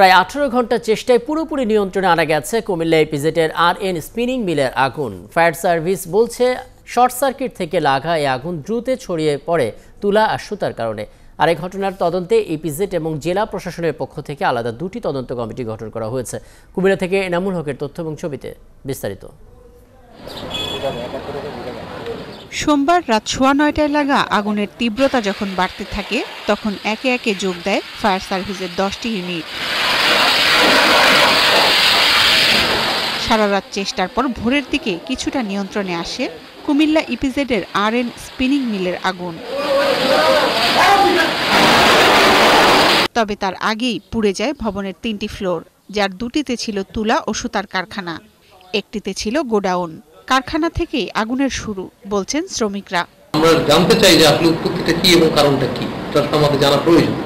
প্রায় 18 ঘন্টা চেষ্টায় পুরোপুরি নিয়ন্ত্রণে আনা গেছে কুমিল্লা ইপিজেডের আরএন স্পিনিং মিলের আগুন। ফায়ার সার্ভিস বলছে শর্ট সার্কিট থেকে লাগা এই আগুন দ্রুত ছড়িয়ে পড়ে তুলা আর সুতার কারণে। আর এই ঘটনার তদন্তে ইপিজেড এবং জেলা প্রশাসনের পক্ষ থেকে আলাদা দুটি তদন্ত কমিটি গঠন করা হয়েছে। কুমিল্লা থেকে এনামুল হকের তথ্য এবং ছবিতে বিস্তারিত। সোমবার রাত 9:15টায় লাগা আগুনের তীব্রতা যখন বাড়তে থাকে তখন একে একে যোগ দেয় ফায়ার সার্ভিসের 10টি ইউনিট। সারা রাত চেষ্টার পর ভোরের দিকে কিছুটা নিয়ন্ত্রণে আসে কুমিল্লা ইপিজেডের আরএন স্পিনিং মিলের আগুন। তবে তার আগেই পুড়ে যায় ভবনের 3টি ফ্লোর, যার 2টিতে ছিল তুলা ও সুতার কারখানা, একটিতে ছিল গোডাউন। কারখানা থেকেই আগুনের শুরু বলছেন শ্রমিকরা। আমরা জানতে চাই যে আসলে উৎপত্তিটা কি এবং কারণটা কি, এটা আমাদের জানা প্রয়োজন।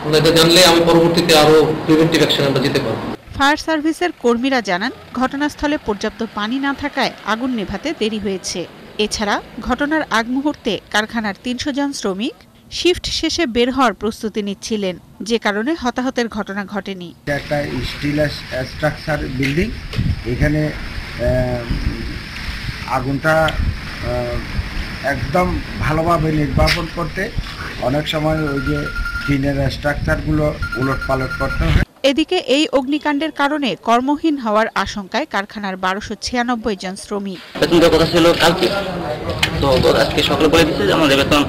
আমরা এটা জানলে আমি পরবর্তীতে আরো প্রিভেন্টিভ অ্যাকশন আমরা যেতে পারব। ফায়ার সার্ভিসের কর্মীরা জানান ঘটনাস্থলে পর্যাপ্ত পানি না থাকায় আগুন নেভাতে দেরি হয়েছে। এছাড়া ঘটনার আগ মুহূর্তে কারখানার 300 জন শ্রমিক শিফট শেষে বের হওয়ার প্রস্তুতি নিচ্ছিলেন, যে কারণে হতাহতের ঘটনা ঘটেনি। একটা স্টিল স্ট্রাকচার বিল্ডিং, এখানে আগুনটা একদম ভালোভাবে নির্বাপন করতে অনেক সময় ওই যে টিনের স্ট্রাকচারগুলো উলটপালট করতে হয়। এদিকে এই অগ্নিকাণ্ডের কারণে কর্মহীন হওয়ার আশঙ্কায় কারখানার 1296 জন শ্রমিক। বেতন দেওয়ার কথা ছিল কালকে, তো আজকে সকালে বলে দিচ্ছে যে আমাদের বেতন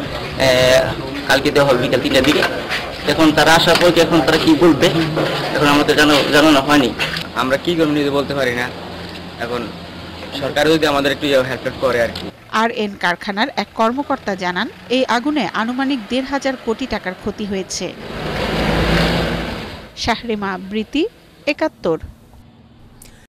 কালকে দেওয়া হবে বিকাল 3টার দিকে। এখন তারা আসার পর এখন তারা কি বলবে এখন আমাদের জানানো হয়নি। আমরা কি করব নিজে বলতে পারি না। এখন সরকার যদি আমাদের একটু হেল্প করে আর কি। আরএন কারখানার এক কর্মকর্তা জানান এই আগুনে আনুমানিক 1,500 কোটি টাকার ক্ষতি হয়েছে। শাহরিমা বৃতি, 71।